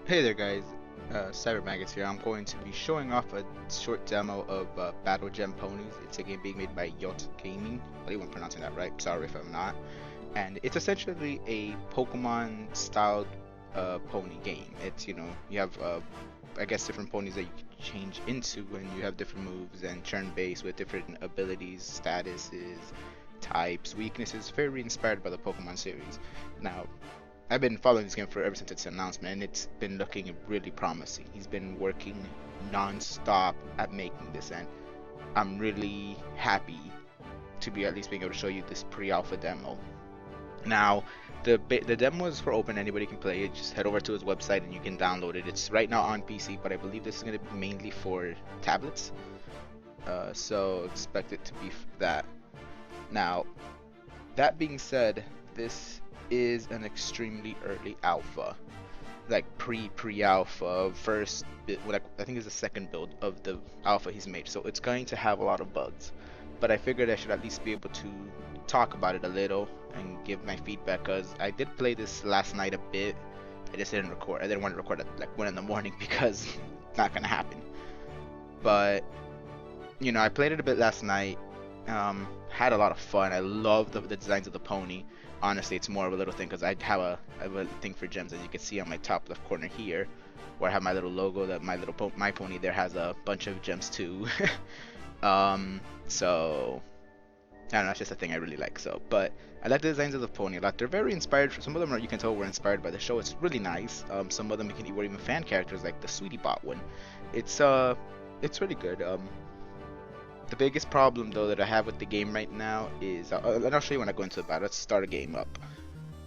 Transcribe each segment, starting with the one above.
Hey there guys, Cybermaggots here. I'm going to be showing off a short demo of Battle Gem Ponies. It's a game being made by Yotes Gaming. I believe I'm pronouncing that right, sorry if I'm not. And it's essentially a Pokemon styled pony game. It's, you have I guess different ponies that you can change into, and you have different moves and turn based with different abilities, statuses, types, weaknesses, very inspired by the Pokemon series. Now, I've been following this game for ever since its announcement, and it's been looking really promising. He's been working non-stop at making this, and I'm really happy to be at least being able to show you this pre-alpha demo. Now, the demo is for open; anybody can play it. Just head over to his website and you can download it. It's right now on PC, but I believe this is going to be mainly for tablets. So expect it to be that. Now, that being said, this is an extremely early alpha, like pre-alpha first like I think it's the second build of the alpha he's made, so it's going to have a lot of bugs, but I figured I should at least be able to talk about it a little and give my feedback, because I did play this last night a bit. I just didn't record. I didn't want to record at like 1 in the morning because it's not gonna happen. But I played it a bit last night. Had a lot of fun. I love the designs of the pony. Honestly, it's more of a little thing because I have a thing for gems, as you can see on my top left corner here, where I have my little logo that my pony there has a bunch of gems too. So I don't know, it's just a thing I really like. So, but I like the designs of the pony a lot. They're very inspired. Some of them you can tell were inspired by the show. It's really nice. Some of them were even fan characters, like the Sweetie Bot one. It's really good. The biggest problem though that I have with the game right now is, and I'll show you when I go into the battle. Let's start a game up.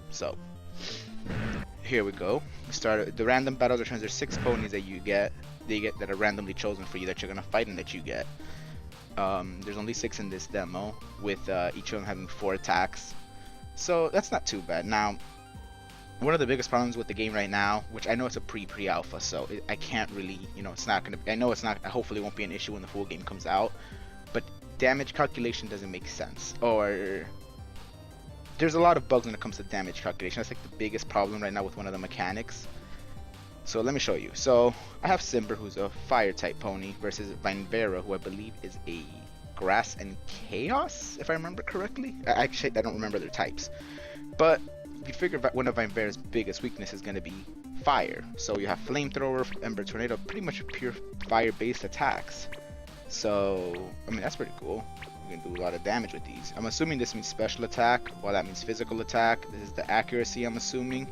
So here we go. The random battles returns. There's 6 ponies that you get. That are randomly chosen for you that you're gonna fight and that you get. There's only 6 in this demo, with each of them having 4 attacks. So that's not too bad. Now, one of the biggest problems with the game right now, which I know it's a pre-alpha, so I can't really, it's not gonna. I know it's not. Hopefully, it won't be an issue when the full game comes out. But damage calculation doesn't make sense, or there's a lot of bugs when it comes to damage calculation. That's like the biggest problem right now with one of the mechanics. So let me show you. So I have Simber, who's a fire type pony, versus Vinevera, who I believe is a grass and chaos, if I remember correctly. I don't remember their types, but you figure one of Vinevera's biggest weaknesses is going to be fire. So you have flamethrower, ember tornado, pretty much pure fire based attacks. So, I mean, that's pretty cool. You can do a lot of damage with these. I'm assuming this means special attack, while that means physical attack. This is the accuracy, I'm assuming.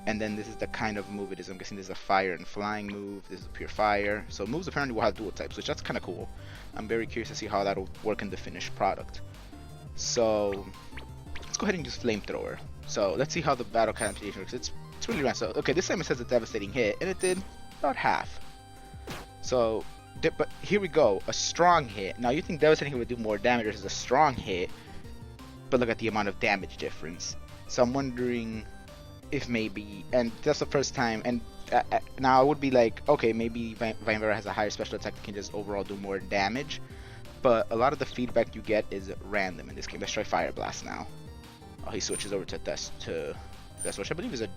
And then this is the kind of move it is. I'm guessing this is a fire and flying move. This is pure fire. So moves apparently will have dual types, which that's kind of cool. I'm very curious to see how that'll work in the finished product. So, let's go ahead and use flamethrower. So, let's see how the battle calculation works. It's really nice. So, okay, this time it says a devastating hit, and it did about half. So, but here we go, a strong hit. Now you think devastating hit would do more damage versus a strong hit, but look at the amount of damage difference. So I'm wondering if maybe, and that's the first time, and now I would be like, okay, maybe Vinevera has a higher special attack that can just overall do more damage, but a lot of the feedback you get is random in this game. Let's try Fire Blast now. Oh, he switches over to Death which I believe is a...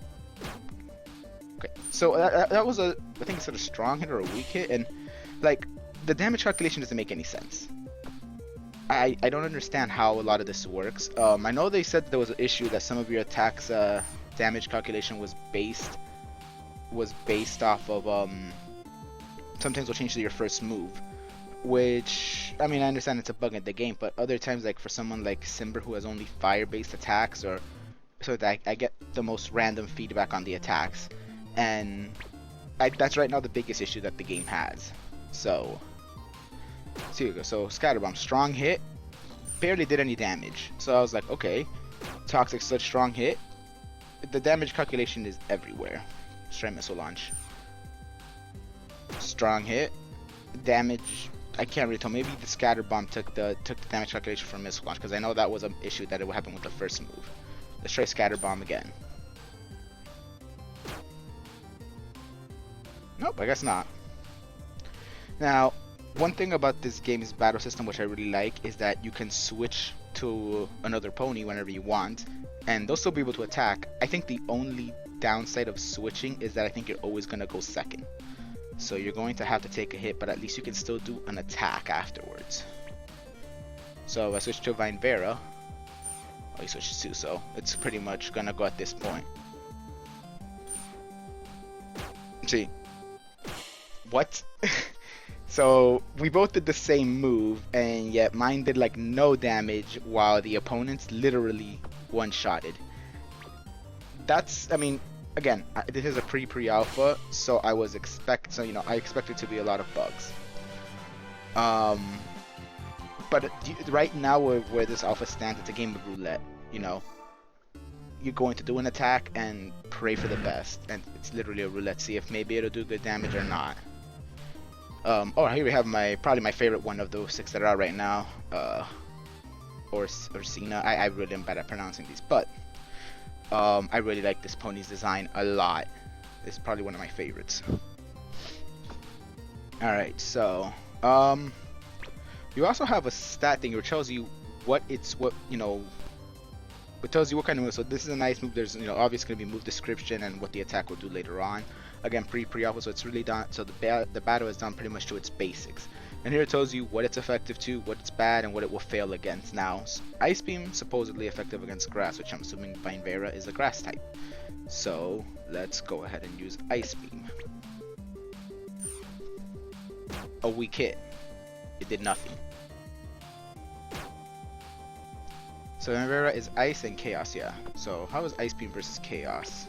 Okay, so that was I think it's a strong hit or a weak hit, and like, the damage calculation doesn't make any sense. I don't understand how a lot of this works. I know they said there was an issue that some of your attacks damage calculation was based off of sometimes will change to your first move, which, I mean, I understand it's a bug in the game, but other times, like for someone like Simber who has only fire based attacks, or so that I get the most random feedback on the attacks, and that's right now the biggest issue that the game has. So here we go. So Scatter Bomb, strong hit, barely did any damage. So I was like, okay, Toxic Sludge, strong hit. The damage calculation is everywhere. Let's Missile Launch. Strong hit, damage. I can't really tell. Maybe the Scatter Bomb took the damage calculation from Missile Launch, because I know that was an issue that it would happen with the first move. Let's try Scatter Bomb again. Nope, I guess not. Now, one thing about this game's battle system which I really like is that you can switch to another pony whenever you want, and they'll still be able to attack. I think the only downside of switching is that I think you're always going to go second. So you're going to have to take a hit, but at least you can still do an attack afterwards. So if I switch to Vine Vera, oh, he switches too, so it's pretty much going to go at this point. See, what? So we both did the same move, and yet mine did like no damage while the opponent's literally one-shotted. That's, I mean, again, this is a pre-alpha, so I expected to be a lot of bugs. But right now where this alpha stands, it's a game of roulette. You know, you're going to do an attack and pray for the best, and it's literally a roulette. See if maybe it'll do good damage or not. Oh, here we have probably my favorite one of those 6 that are out right now, Orsina. I really am bad at pronouncing these, but I really like this pony's design a lot. It's probably one of my favorites. Alright, so you also have a stat thing which tells you it tells you what kind of move. So this is a nice move. There's obviously going to be move description and what the attack will do later on. Again, pre-alpha, so it's really done. So the battle is done pretty much to its basics. And here it tells you what it's effective to, what it's bad, and what it will fail against. Now, Ice Beam supposedly effective against grass, which I'm assuming Vine Vera is a grass type. So let's go ahead and use Ice Beam. A weak hit. It did nothing. So Vine Vera is Ice and Chaos, yeah. So how is Ice Beam versus Chaos?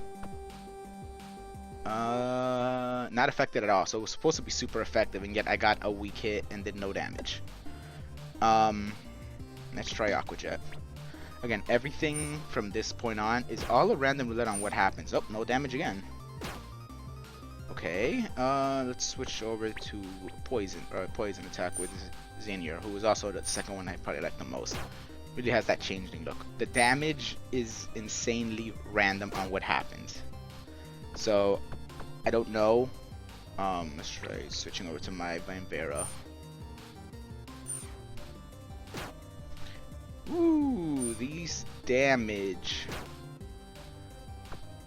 Not affected at all. So it was supposed to be super effective, and yet I got a weak hit and did no damage. Let's try Aqua Jet. Again, everything from this point on is all a random roulette on what happens. Oh, no damage again. Okay, let's switch over to poison attack with Xanier, who is also the second one I probably like the most. Really has that changeling look. The damage is insanely random on what happens. So I don't know. Let's try switching over to my Vine Vera. Ooh, these damage.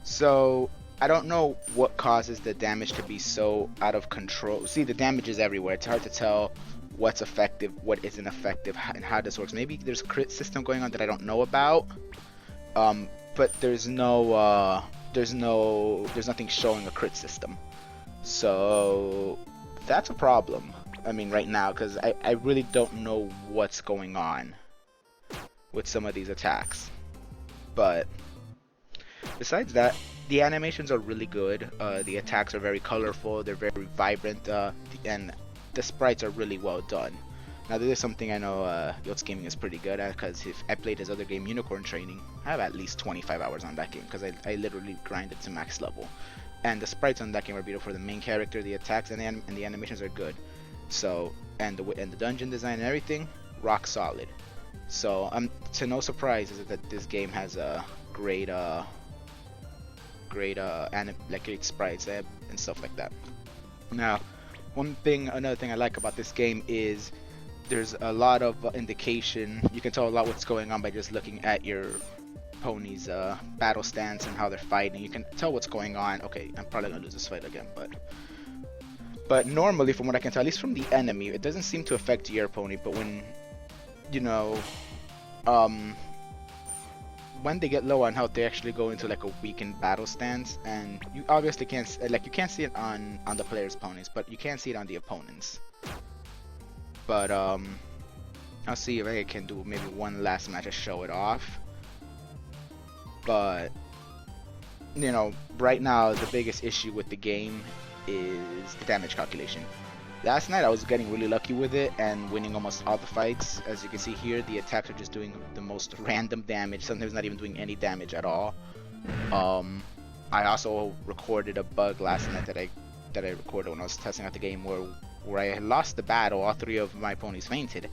So I don't know what causes the damage to be so out of control. See, the damage is everywhere. It's hard to tell what's effective, what isn't effective, and how this works. Maybe there's a crit system going on that I don't know about. But there's nothing showing a crit system. So that's a problem. I mean, right now, because I really don't know what's going on with some of these attacks. But besides that, the animations are really good. The attacks are very colorful. They're very vibrant, and the sprites are really well done. Now, this is something I know Yotes Gaming is pretty good at, because if I played his other game, Unicorn Training, I have at least 25 hours on that game, because I literally grinded to max level. And the sprites on that game are beautiful for the main character, the attacks, and the animations are good. So, and the dungeon design and everything, rock solid. So, to no surprise is that this game has a great sprites and stuff like that. Now, another thing I like about this game is there's a lot of indication. You can tell a lot what's going on by just looking at your pony's battle stance and how they're fighting. You can tell what's going on. Okay, I'm probably gonna lose this fight again, but normally, from what I can tell, at least from the enemy, it doesn't seem to affect your pony. But when when they get low on health, they actually go into like a weakened battle stance, and you obviously can't you can't see it on the player's ponies, but you can see it on the opponents. But I'll see if I can do maybe one last match to show it off. But right now the biggest issue with the game is the damage calculation. Last night I was getting really lucky with it and winning almost all the fights. As you can see here, the attacks are just doing the most random damage, sometimes not even doing any damage at all. I also recorded a bug last night that I recorded when I was testing out the game where I had lost the battle. All 3 of my ponies fainted,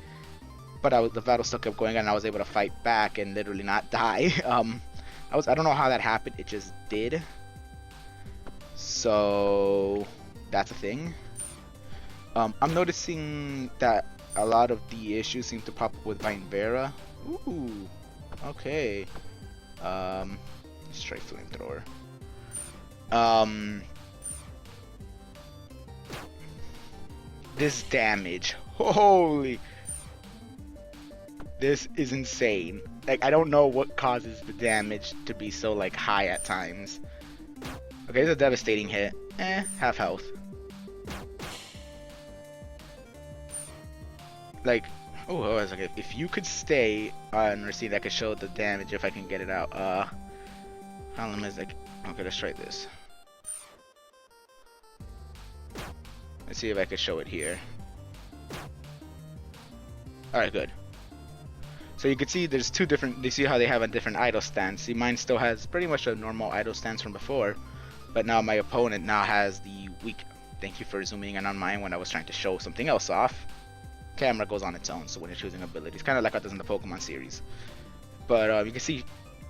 but the battle still kept going on, and I was able to fight back and literally not die. I don't know how that happened, it just did. So that's a thing. I'm noticing that a lot of the issues seem to pop up with Vine Vera. Ooh, okay. Let's try Flamethrower. Um, this damage, holy, this is insane. Like, I don't know what causes the damage to be so like high at times. Okay, it's a devastating hit. Half health. Like, oh, I was like, if you could stay on receipt, I could show the damage if I can get it out. How long is like? Okay, let's try this. Let's see if I could show it here. All right, good. So you can see there's two different. You see how they have a different idle stance. See, mine still has pretty much a normal idle stance from before, but now my opponent now has the weak. Thank you for zooming in on mine when I was trying to show something else off. Camera goes on its own, so when you're choosing abilities, kind of like how it does in the Pokemon series. But you can see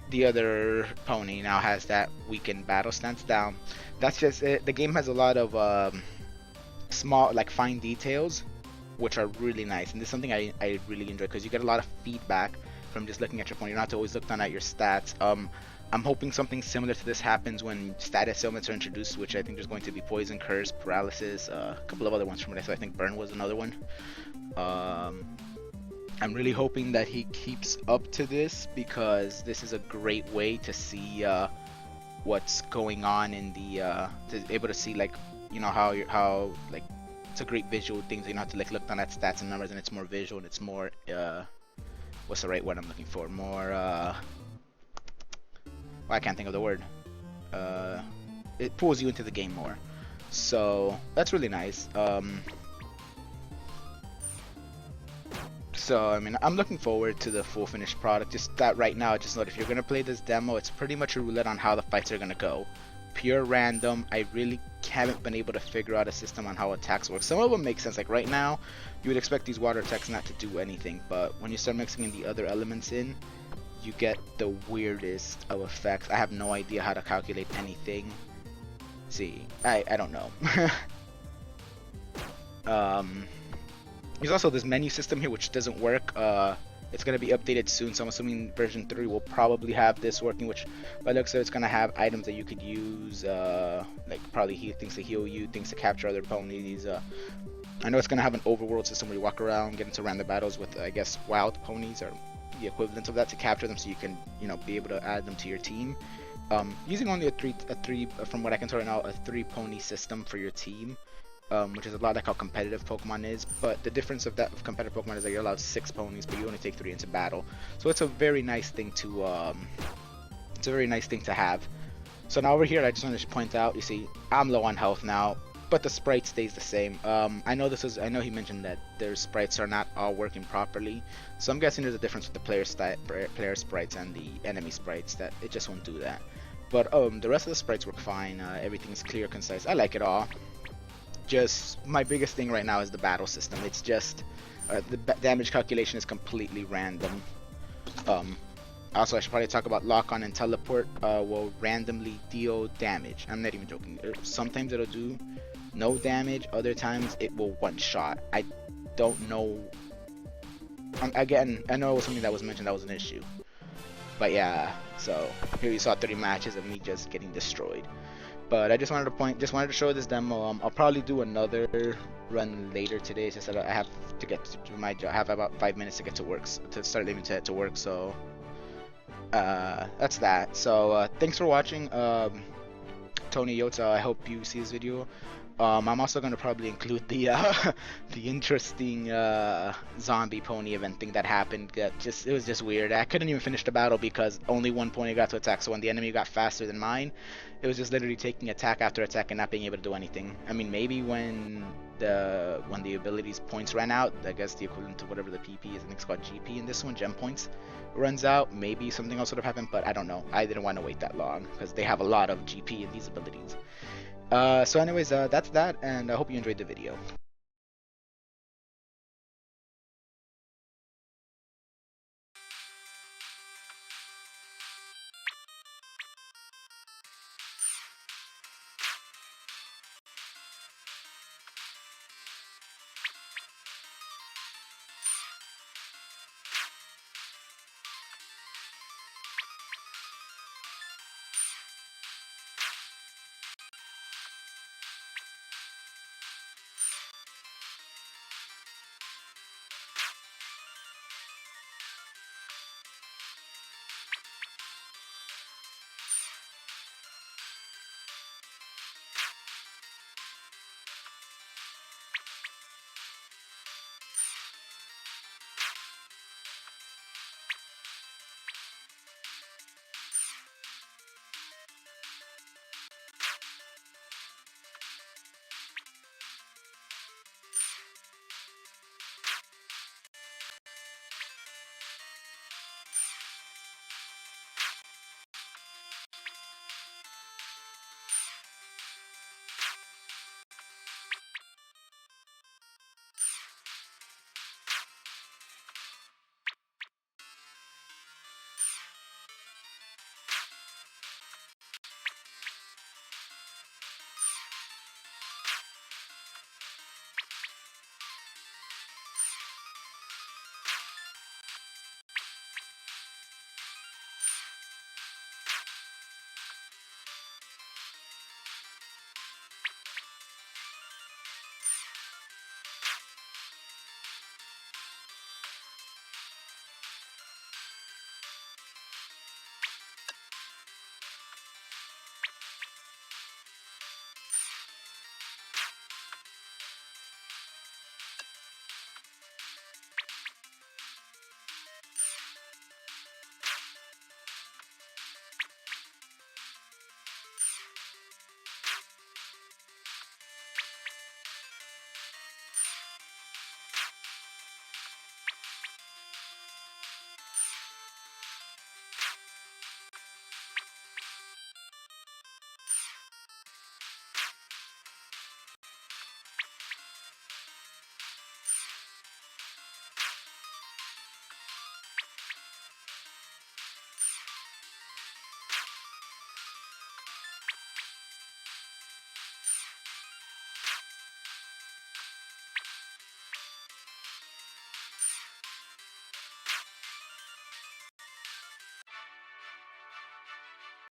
the other pony now has that weakened battle stance down. That's just it. The game has a lot of small, like fine details, which are really nice, and this is something I really enjoy because you get a lot of feedback from just looking at your pony. You don't have to always look down at your stats. I'm hoping something similar to this happens when status ailments are introduced, which I think there's going to be poison, curse, paralysis, a couple of other ones from what I saw. I think burn was another one. I'm really hoping that he keeps up to this because this is a great way to see what's going on in the to be able to see, like, you know, how like it's a great visual thing, so you don't have to like look down at stats and numbers, and it's more visual and it's more what's the right word I'm looking for? More well, I can't think of the word. It pulls you into the game more, so that's really nice. So I mean, I'm looking forward to the full finished product. Just that right now, just note if you're gonna play this demo, it's pretty much a roulette on how the fights are gonna go. Pure random. I really haven't been able to figure out a system on how attacks work. Some of them make sense. Like right now, you would expect these water attacks not to do anything, but when you start mixing in the other elements in, you get the weirdest of effects. I have no idea how to calculate anything. See, I don't know. There's also this menu system here which doesn't work. It's going to be updated soon, so I'm assuming version 3 will probably have this working, which by looks of it's going to have items that you could use, like probably things to heal you, things to capture other ponies. I know it's going to have an overworld system where you walk around, get into random battles with, I guess, wild ponies or the equivalent of that to capture them, so you can, you know, be able to add them to your team. Using only a three, from what I can tell right now, a 3-pony system for your team. Which is a lot like how competitive Pokemon is, but the difference of that of competitive Pokemon is that you're allowed 6 ponies, but you only take 3 into battle. So it's a very nice thing to have. So now over here, I just want to point out, you see, I'm low on health now, but the sprite stays the same. I know he mentioned that their sprites are not all working properly, so I'm guessing there's a difference with the player sprites and the enemy sprites, that it just won't do that. But the rest of the sprites work fine. Everything's clear, concise. I like it all. Just my biggest thing right now is the battle system. It's just the damage calculation is completely random. Also, I should probably talk about lock on and teleport will randomly deal damage. I'm not even joking. Sometimes it'll do no damage, other times it will one shot. I don't know. Again, I know it was something that was mentioned that was an issue, but yeah. So here you saw 30 matches of me just getting destroyed. But I just wanted to show this demo. I'll probably do another run later today. It's just that I have to get to my job. I have about 5 minutes to get to work, to start leaving to work. So that's that. So thanks for watching, Tony Yotes. I hope you see this video. I'm also gonna probably include the the interesting zombie pony event thing that happened. It was just weird. I couldn't even finish the battle because only one pony got to attack. So when the enemy got faster than mine, it was just literally taking attack after attack and not being able to do anything. I mean, maybe when the abilities points ran out, I guess the equivalent to whatever the PP is, I think it's called GP in this one, Gem Points, runs out, maybe something else would have happened, but I don't know. I didn't want to wait that long because they have a lot of GP in these abilities. So anyways, that's that, and I hope you enjoyed the video.